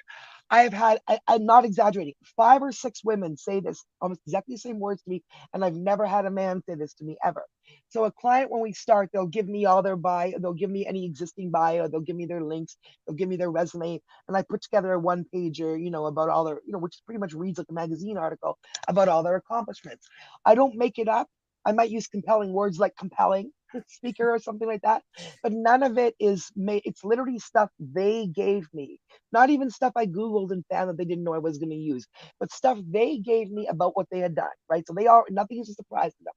Speaker 4: I've had, I'm not exaggerating, 5 or 6 women say this, almost exactly the same words to me, and I've never had a man say this to me ever. So a client, when we start, they'll give me all their bio, they'll give me any existing bio, they'll give me their links, they'll give me their resume, and I put together a 1-pager, about all their, which pretty much reads like a magazine article about all their accomplishments. I don't make it up. I might use compelling words like compelling speaker or something like that, but none of it is made. It's literally stuff they gave me, not even stuff I Googled and found that they didn't know I was going to use, but stuff they gave me about what they had done, right? So nothing is a surprise to them.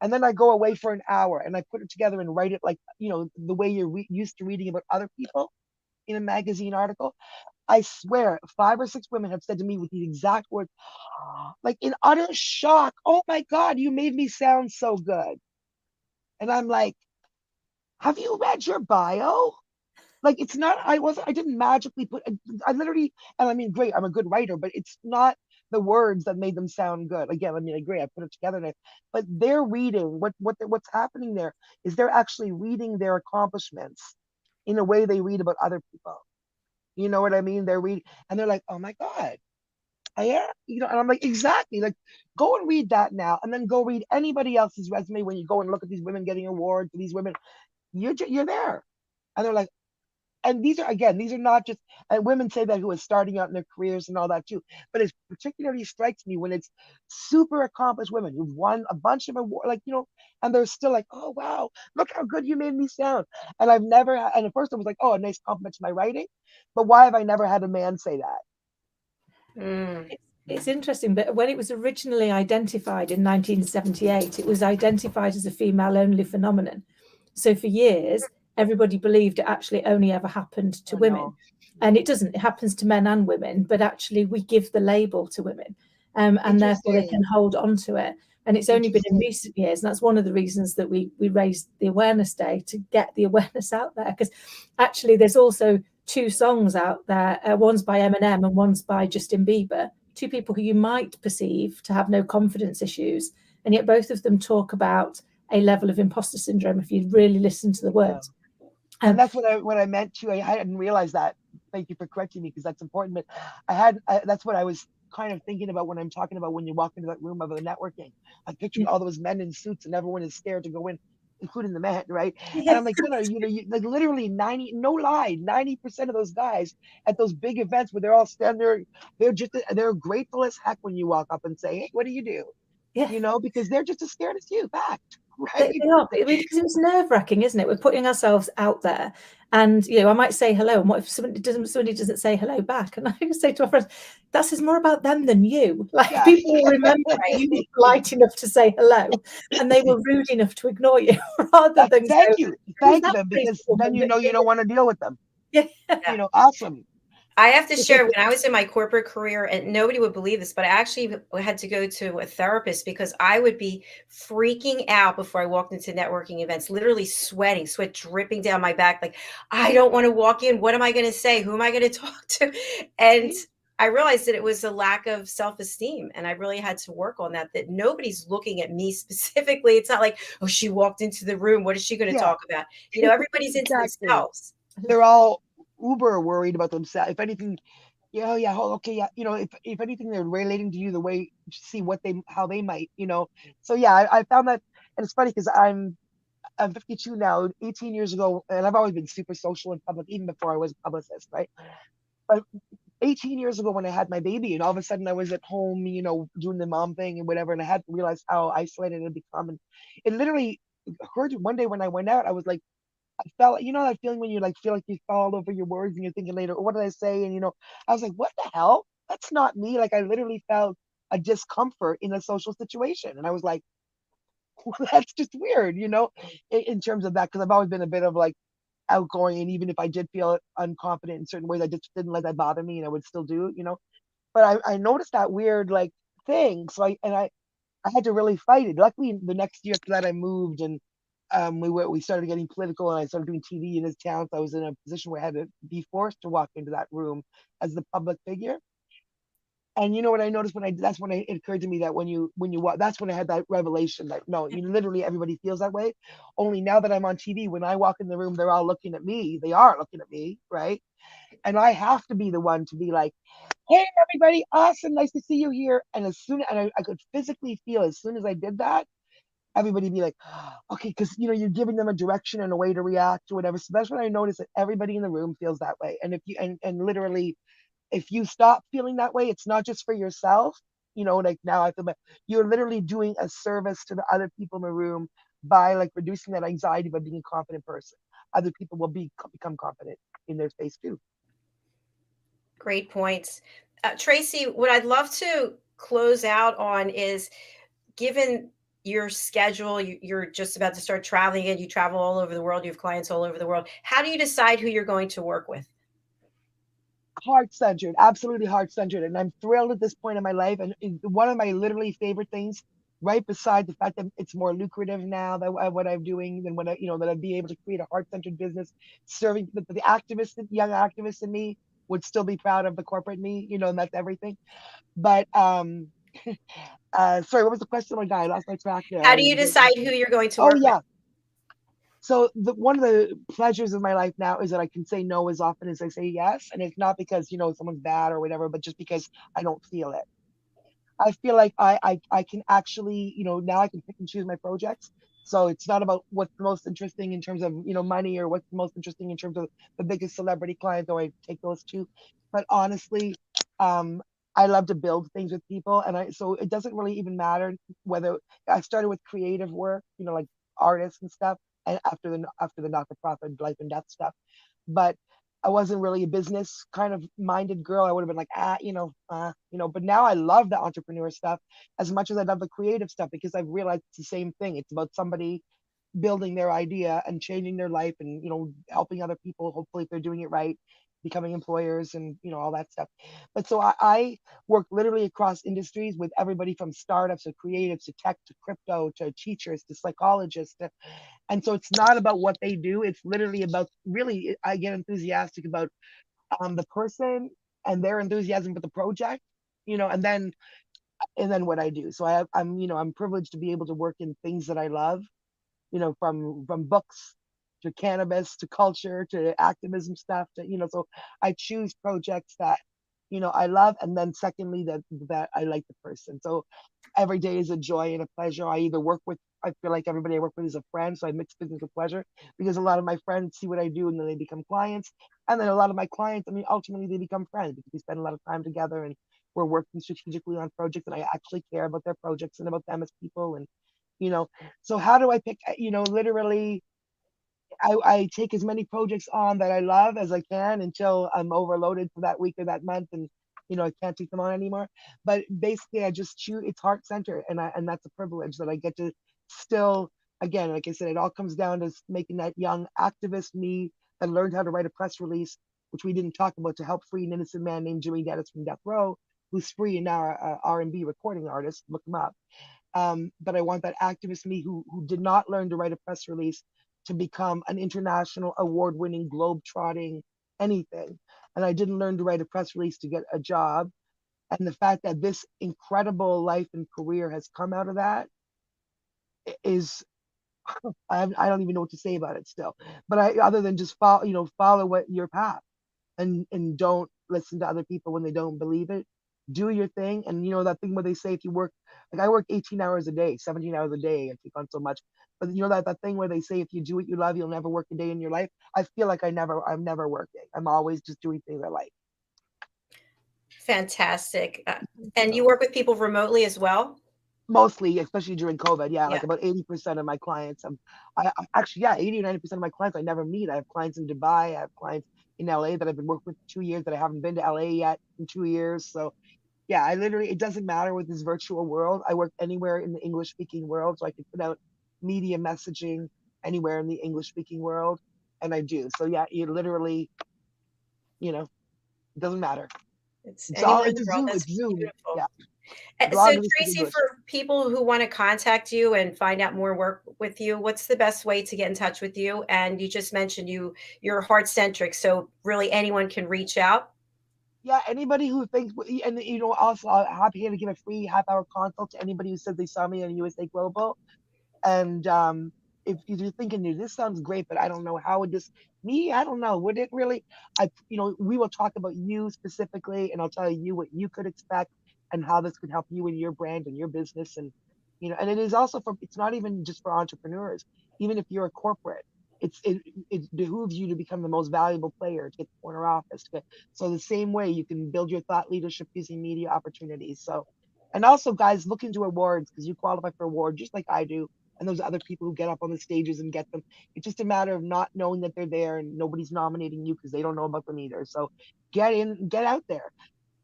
Speaker 4: And then I go away for an hour and I put it together and write it like, the way you're used to reading about other people in a magazine article. I swear 5 or 6 women have said to me with these exact words, like in utter shock, oh my God, you made me sound so good. And I'm like, have you read your bio? Like, it's not, I didn't magically I literally, and I mean, great, I'm a good writer, but it's not the words that made them sound good. Again, I mean, I agree, I put it together now, but they're reading what's happening there is they're actually reading their accomplishments in a way they read about other people. You know what I mean? They're reading and they're like, oh my God, I am, you know, and I'm like, exactly. Like, go and read that now, and then go read anybody else's resume when you go and look at these women getting awards, these women, you're there. And they're like, and these are, again, these are not just, and women say that who are starting out in their careers and all that too, but it particularly strikes me when it's super accomplished women who've won a bunch of awards, like, you know, and they're still like, oh wow, look how good you made me sound. And I've never and at first I was like, oh, a nice compliment to my writing, but why have I never had a man say that?
Speaker 3: It's interesting, but when it was originally identified in 1978, it was identified as a female-only phenomenon. So for years, everybody believed it actually only ever happened to women.
Speaker 4: No.
Speaker 3: And it doesn't. It happens to men and women, but actually we give the label to women, and therefore they can hold on to it. And it's only been in recent years, and that's one of the reasons that we raised the awareness day, to get the awareness out there. Because actually there's also 2 songs out there. One's by Eminem and one's by Justin Bieber, 2 people who you might perceive to have no confidence issues, and yet both of them talk about a level of imposter syndrome if you really listen to the words.
Speaker 4: And that's what I meant too. I hadn't realized that. Thank you for correcting me, because that's important. But that's what I was kind of thinking about when I'm talking about when you walk into that room of the networking. I'm picturing all those men in suits and everyone is scared to go in, including the men, right? And I'm like, no, like literally 90% of those guys at those big events where they're all standing there, they're grateful as heck when you walk up and say, hey, what do you do?
Speaker 3: Yeah.
Speaker 4: You know, because they're just as scared as you, fact.
Speaker 3: Right? They are, because it's nerve-wracking, isn't it? We're putting ourselves out there, and you know, I might say hello, and what if somebody doesn't say hello back? And I say to my friends, that says more about them than you. Like, people will remember you were polite enough to say hello, and they were rude enough to ignore you, rather than
Speaker 4: thank you them, because then you know you don't want to deal with them.
Speaker 3: Yeah.
Speaker 4: You know, awesome.
Speaker 2: I have to share, when I was in my corporate career, and nobody would believe this, but I actually had to go to a therapist because I would be freaking out before I walked into networking events, literally sweating, sweat dripping down my back. Like, I don't want to walk in. What am I going to say? Who am I going to talk to? And I realized that it was a lack of self-esteem. And I really had to work on that nobody's looking at me specifically. It's not like, oh, she walked into the room. What is she going to talk about? You know, everybody's into themselves.
Speaker 4: They're all uber worried about themselves. If anything, you know, if anything, they're relating to you the way, see how they might, you know. So yeah, I found that, and it's funny because I'm 52 now. 18 years ago, and I've always been super social in public, even before I was a publicist, right? But 18 years ago when I had my baby, and all of a sudden I was at home, you know, doing the mom thing and whatever, and I had to realize how isolated it had become. And it literally occurred one day when I went out, I was like, I felt, you know, that feeling when you like feel like you fall all over your words and you're thinking later, what did I say? And, you know, I was like, what the hell? That's not me. Like, I literally felt a discomfort in a social situation. And I was like, well, that's just weird, you know, in terms of that, because I've always been a bit of like outgoing. And even if I did feel unconfident in certain ways, I just didn't let that bother me and I would still do it, you know. But I noticed that weird like thing. So I had to really fight it. Luckily, the next year after that, I moved, and we started getting political, and I started doing TV in this town. So I was in a position where I had to be forced to walk into that room as the public figure. And you know what I noticed that's when it occurred to me that when you walk, that's when I had that revelation that no, you literally, everybody feels that way. Only now that I'm on TV, when I walk in the room, they're all looking at me. They are looking at me, right? And I have to be the one to be like, hey, everybody, awesome, nice to see you here. And I could physically feel as soon as I did that, everybody be like, okay, because you know you're giving them a direction and a way to react or whatever. So that's when I noticed that everybody in the room feels that way. And if you and literally, if you stop feeling that way, it's not just for yourself. You know, like now I feel bad. You're literally doing a service to the other people in the room by like reducing that anxiety by being a confident person. Other people will become confident in their space too.
Speaker 2: Great points. Tracy, what I'd love to close out on is, given your schedule, you're just about to start traveling again, you travel all over the world, you have clients all over the world. How do you decide who you're going to work with?
Speaker 4: Heart-centered, absolutely heart-centered. And I'm thrilled at this point in my life. And one of my literally favorite things, right beside the fact that it's more lucrative now that what I'm doing than what that I'd be able to create a heart-centered business serving the activist, young activist in me, would still be proud of the corporate me, and that's everything. But sorry, what was the question? Oh my God, I lost my track there.
Speaker 2: How do you decide who you're going to
Speaker 4: Oh
Speaker 2: work with?
Speaker 4: yeah. So one of the pleasures of my life now is that I can say no as often as I say yes, and it's not because someone's bad or whatever, but just because I don't feel it. I feel like I can actually, now I can pick and choose my projects. So it's not about what's the most interesting in terms of, money, or what's the most interesting in terms of the biggest celebrity client, though I take those too. But honestly, um, I love to build things with people. So it doesn't really even matter whether I started with creative work, like artists and stuff, and after the not-for-profit life and death stuff. But I wasn't really a business kind of minded girl. I would have been like, but now I love the entrepreneur stuff as much as I love the creative stuff, because I've realized it's the same thing. It's about somebody building their idea and changing their life, and, helping other people, hopefully if they're doing it right, becoming employers, and, all that stuff. But so I work literally across industries with everybody from startups to creatives to tech to crypto to teachers to psychologists and so it's not about what they do. It's literally about, really, I get enthusiastic about the person and their enthusiasm for the project, and then what I do. So I'm privileged to be able to work in things that I love, from books to cannabis to culture to activism stuff to, so I choose projects that, I love. And then secondly, that I like the person. So every day is a joy and a pleasure. I feel like everybody I work with is a friend. So I mix business with pleasure, because a lot of my friends see what I do and then they become clients. And then a lot of my clients, ultimately they become friends because we spend a lot of time together and we're working strategically on projects, and I actually care about their projects and about them as people. And, so how do I pick, literally, I take as many projects on that I love as I can until I'm overloaded for that week or that month, and I can't take them on anymore. But basically, I just choose. It's heart centered, and that's a privilege that I get to still. Again, like I said, it all comes down to making that young activist me that learned how to write a press release, which we didn't talk about, to help free an innocent man named Jimmy Dennis from death row, who's free and now a R&B recording artist. Look him up. But I want that activist me who did not learn to write a press release to become an international award-winning, globe-trotting anything. And I didn't learn to write a press release to get a job. And the fact that this incredible life and career has come out of that is, I don't even know what to say about it still. But other than just follow what your path, and don't listen to other people when they don't believe it. Do your thing. And that thing where they say, if you work, like I work 18 hours a day, 17 hours a day, I take on so much. But that thing where they say, if you do what you love, you'll never work a day in your life. I feel like I'm never working. I'm always just doing things I like.
Speaker 2: Fantastic. And you work with people remotely as well?
Speaker 4: Mostly, especially during COVID. Yeah,
Speaker 2: Yeah.
Speaker 4: like about 80% of my clients, actually, yeah, 80 or 90% of my clients I never meet. I have clients in Dubai. I have clients in LA that I've been working with for 2 years that I haven't been to LA yet in 2 years. So yeah, it doesn't matter with this virtual world. I work anywhere in the English speaking world. So I can put out media messaging anywhere in the English speaking world. And I do. So yeah, you literally, it doesn't matter.
Speaker 2: It's
Speaker 4: It's
Speaker 2: anywhere in
Speaker 4: it's
Speaker 2: the
Speaker 4: a
Speaker 2: world.
Speaker 4: Zoom.
Speaker 2: That's
Speaker 4: It's Zoom.
Speaker 2: beautiful.
Speaker 4: Yeah.
Speaker 2: So Tracy, for people who want to contact you and find out more work with you, what's the best way to get in touch with you? And you just mentioned you're heart centric, so really anyone can reach out.
Speaker 4: Yeah, anybody who thinks, and also I'm happy to give a free half-hour consult to anybody who says they saw me on USA Global. And if you're thinking, this sounds great, but I don't know, how would this, me, I don't know, would it really? We will talk about you specifically, and I'll tell you what you could expect and how this could help you in your brand and your business. And and it is also it's not even just for entrepreneurs. Even if you're a corporate, it behooves you to become the most valuable player, to get the corner office. So the same way you can build your thought leadership using media opportunities. So, and also, guys, look into awards, because you qualify for awards just like I do. And those other people who get up on the stages and get them. It's just a matter of not knowing that they're there, and nobody's nominating you because they don't know about them either. So get out there.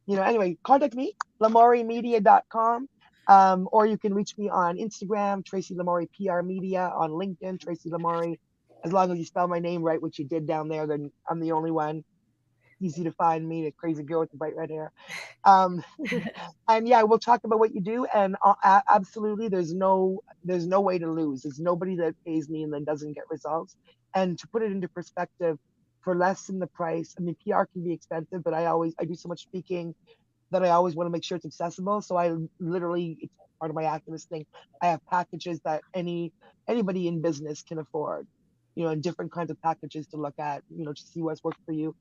Speaker 4: Anyway, contact me, lamouriemedia.com. Or you can reach me on Instagram, Tracy Lamourie PR Media, on LinkedIn, Tracy Lamourie. As long as you spell my name right, which you did down there, then I'm the only one. Easy to find me, the crazy girl with the bright red hair. And yeah, we'll talk about what you do. And absolutely, there's no way to lose. There's nobody that pays me and then doesn't get results. And to put it into perspective, for less than the price. I mean, PR can be expensive, but I do so much speaking that I always want to make sure it's accessible. So I literally, it's part of my activist thing. I have packages that anybody in business can afford, and different kinds of packages to look at, to see what's worked for you.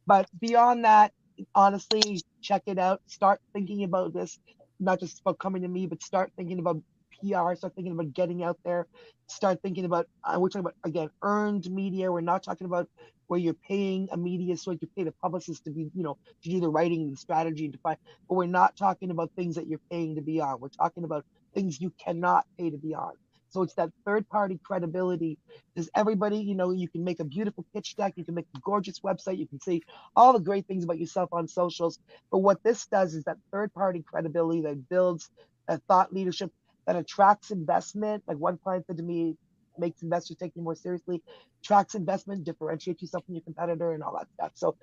Speaker 4: But beyond that, honestly, check it out. Start thinking about this, not just about coming to me, but start thinking about PR, start thinking about getting out there, start thinking about, we're talking about, again, earned media. We're not talking about where you're paying a media source, you pay the publicist to be, to do the writing and the strategy to find, but we're not talking about things that you're paying to be on. We're talking about things you cannot pay to be on. So it's that third party credibility. Does everybody, you can make a beautiful pitch deck, you can make a gorgeous website, you can say all the great things about yourself on socials. But what this does is that third party credibility that builds a thought leadership, that attracts investment. Like one client said to me, makes investors take you more seriously, attracts investment, differentiates yourself from your competitor and all that stuff. So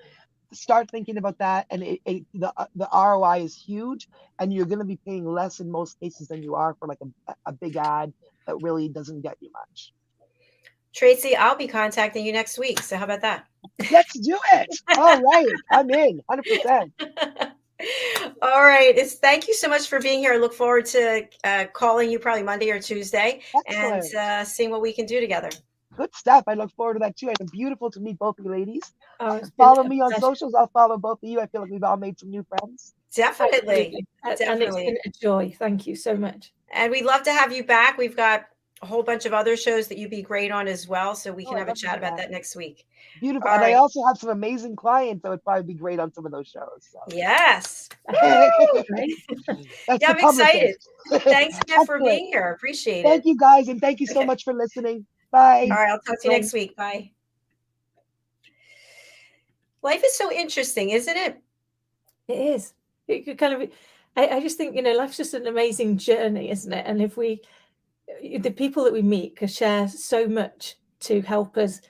Speaker 4: start thinking about that. And the ROI is huge, and you're going to be paying less in most cases than you are for like a big ad that really doesn't get you much.
Speaker 2: Tracy, I'll be contacting you next week. So how about that?
Speaker 4: Let's do it. All right. I'm in 100%.
Speaker 2: All right. Thank you so much for being here. I look forward to calling you probably Monday or Tuesday. Excellent. And seeing what we can do together. Good stuff. I look forward to that too. It's beautiful to meet both of you ladies. Follow me on socials. I'll follow both of you. I feel like we've all made some new friends. Definitely.
Speaker 3: And it's been a joy. Thank you so much.
Speaker 2: And we'd love to have you back. We've got a whole bunch of other shows that you'd be great on as well. So we can have a chat about that next week.
Speaker 4: Beautiful. And I also have some amazing clients that would probably be great on some of those shows. So.
Speaker 2: Yes. I'm excited. Thanks again for being here. Appreciate it.
Speaker 4: Thank you guys. And thank you so much for listening. Bye.
Speaker 2: All right. I'll talk to you next week. Bye. Life is so interesting, isn't it?
Speaker 3: It is. It could kind of, I just think, life's just an amazing journey, isn't it? And if the people that we meet can share so much to help us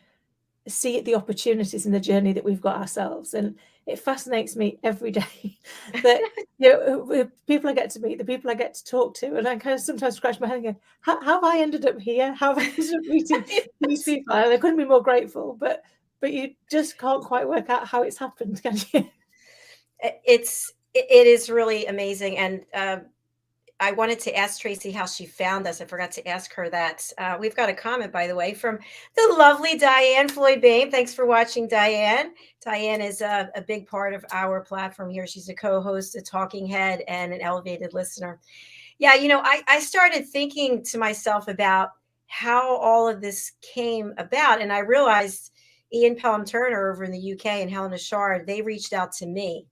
Speaker 3: see the opportunities in the journey that we've got ourselves. And it fascinates me every day that people I get to meet, the people I get to talk to, and I kind of sometimes scratch my head and go, how have I ended up here? How have I ended up meeting these people? And I couldn't be more grateful, but you just can't quite work out how it's happened, can you?
Speaker 2: It is really amazing. And I wanted to ask Tracy how she found us. I forgot to ask her that. We've got a comment, by the way, from the lovely Diane Floyd-Bain. Thanks for watching, Diane. Diane is a big part of our platform here. She's a co-host, a talking head, and an elevated listener. Yeah, I started thinking to myself about how all of this came about. And I realized Ian Pelham-Turner over in the UK and Helena Shard, they reached out to me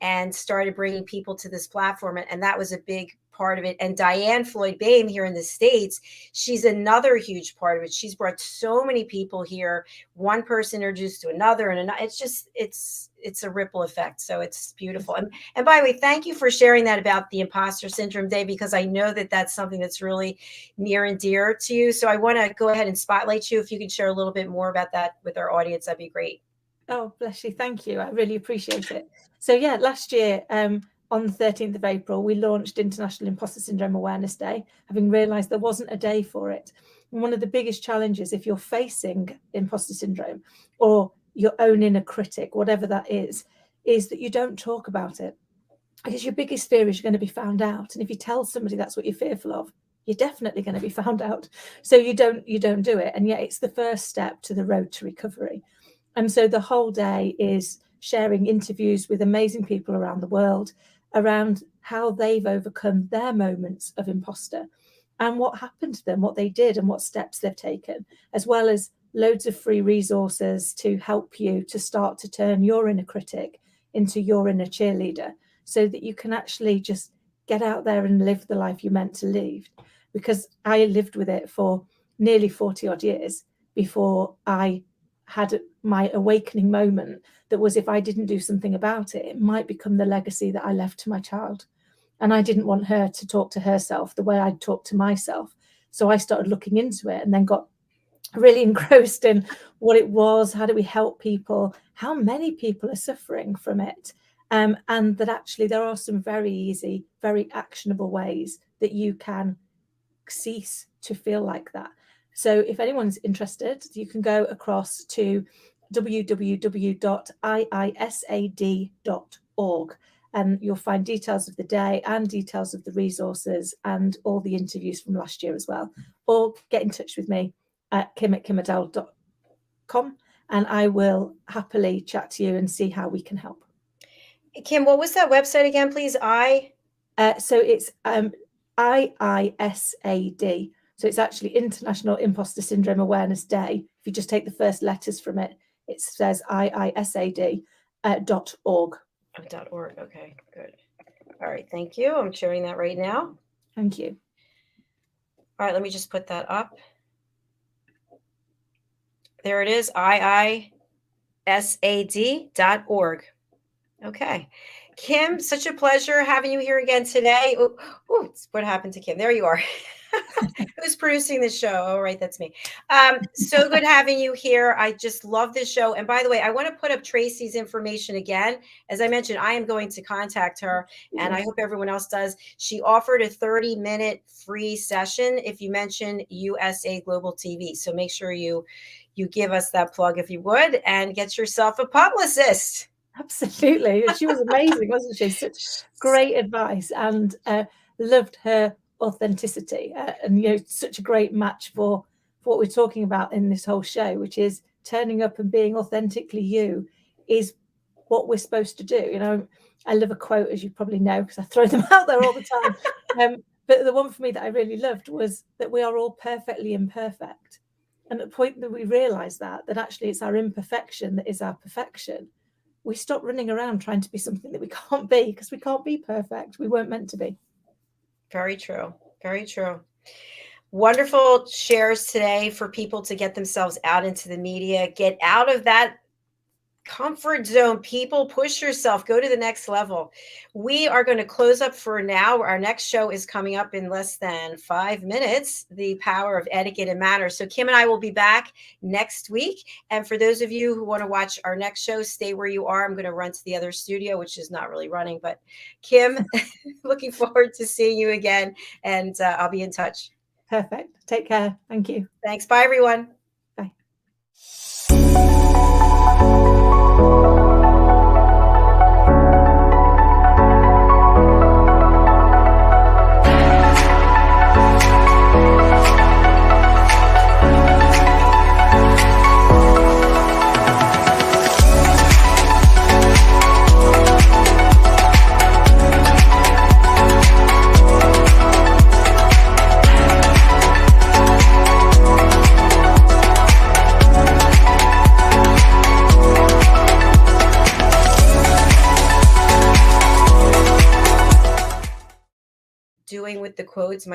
Speaker 2: and started bringing people to this platform. And that was a big part of it. And Diane Floyd-Bain here in the States, she's another huge part of it. She's brought so many people here, one person introduced to another, and it's just, it's a ripple effect. So it's beautiful. And by the way, thank you for sharing that about the imposter syndrome day, because I know that that's something that's really near and dear to you. So I want to go ahead and spotlight you. If you could share a little bit more about that with our audience, that'd be great.
Speaker 3: Oh, bless you. Thank you. I really appreciate it. So yeah, last year, on the 13th of April, we launched International Imposter Syndrome Awareness Day, having realised there wasn't a day for it. And one of the biggest challenges, if you're facing imposter syndrome or your own inner critic, whatever that is that you don't talk about it. Because your biggest fear is you're going to be found out. And if you tell somebody that's what you're fearful of, you're definitely going to be found out. So you don't do it. And yet it's the first step to the road to recovery. And so the whole day is sharing interviews with amazing people around the world around how they've overcome their moments of imposter and what happened to them, what they did and what steps they've taken, as well as loads of free resources to help you to start to turn your inner critic into your inner cheerleader so that you can actually just get out there and live the life you're meant to live. Because I lived with it for nearly 40 odd years before I had my awakening moment that was, if I didn't do something about it, it might become the legacy that I left to my child. And I didn't want her to talk to herself the way I'd talk to myself. So I started looking into it and then got really engrossed in what it was. How do we help people? How many people are suffering from it? And that actually there are some very easy, very actionable ways that you can cease to feel like that. So if anyone's interested, you can go across to www.iisad.org. And you'll find details of the day and details of the resources and all the interviews from last year as well. Or get in touch with me at kim@KIM-ADELE.com, and I will happily chat to you and see how we can help.
Speaker 2: Kim, what was that website again, please?
Speaker 3: So it's IISAD. So it's actually International Imposter Syndrome Awareness Day. If you just take the first letters from it, it says IISAD.org.
Speaker 2: .org. Okay, good. All right, thank you. I'm sharing that right now.
Speaker 3: Thank you.
Speaker 2: All right, let me just put that up. There it is, IISAD.org. Okay. Kim, such a pleasure having you here again today. Oh, what happened to Kim? There you are. Who's producing this show? Oh, right, that's me. So good having you here. I just love this show. And by the way, I want to put up Tracy's information again. As I mentioned, I am going to contact her, and I hope everyone else does. She offered a 30-minute free session if you mention USA Global TV. So make sure you give us that plug if you would, and get yourself a publicist.
Speaker 3: Absolutely. She was amazing, wasn't she? Such great advice, and loved her authenticity, and such a great match for what we're talking about in this whole show, which is turning up and being authentically you is what we're supposed to do. I love a quote, as you probably know, because I throw them out there all the time. But the one for me that I really loved was that we are all perfectly imperfect. And at the point that we realize that actually it's our imperfection that is our perfection, we stop running around trying to be something that we can't be, because we can't be perfect. We weren't meant to be.
Speaker 2: Very true. Very true. Wonderful shares today for people to get themselves out into the media, get out of that comfort zone. People, push yourself, go to the next level. We are going to close up for now. Our next show is coming up in less than 5 minutes, The Power of Etiquette and Manners. So Kim and I will be back next week. And for those of you who want to watch our next show, stay where you are. I'm going to run to the other studio, which is not really running, but Kim, looking forward to seeing you again. And I'll be in touch.
Speaker 3: Perfect. Take care. Thank you.
Speaker 2: Thanks. Bye, everyone.
Speaker 3: Bye.
Speaker 2: Doing with the quotes.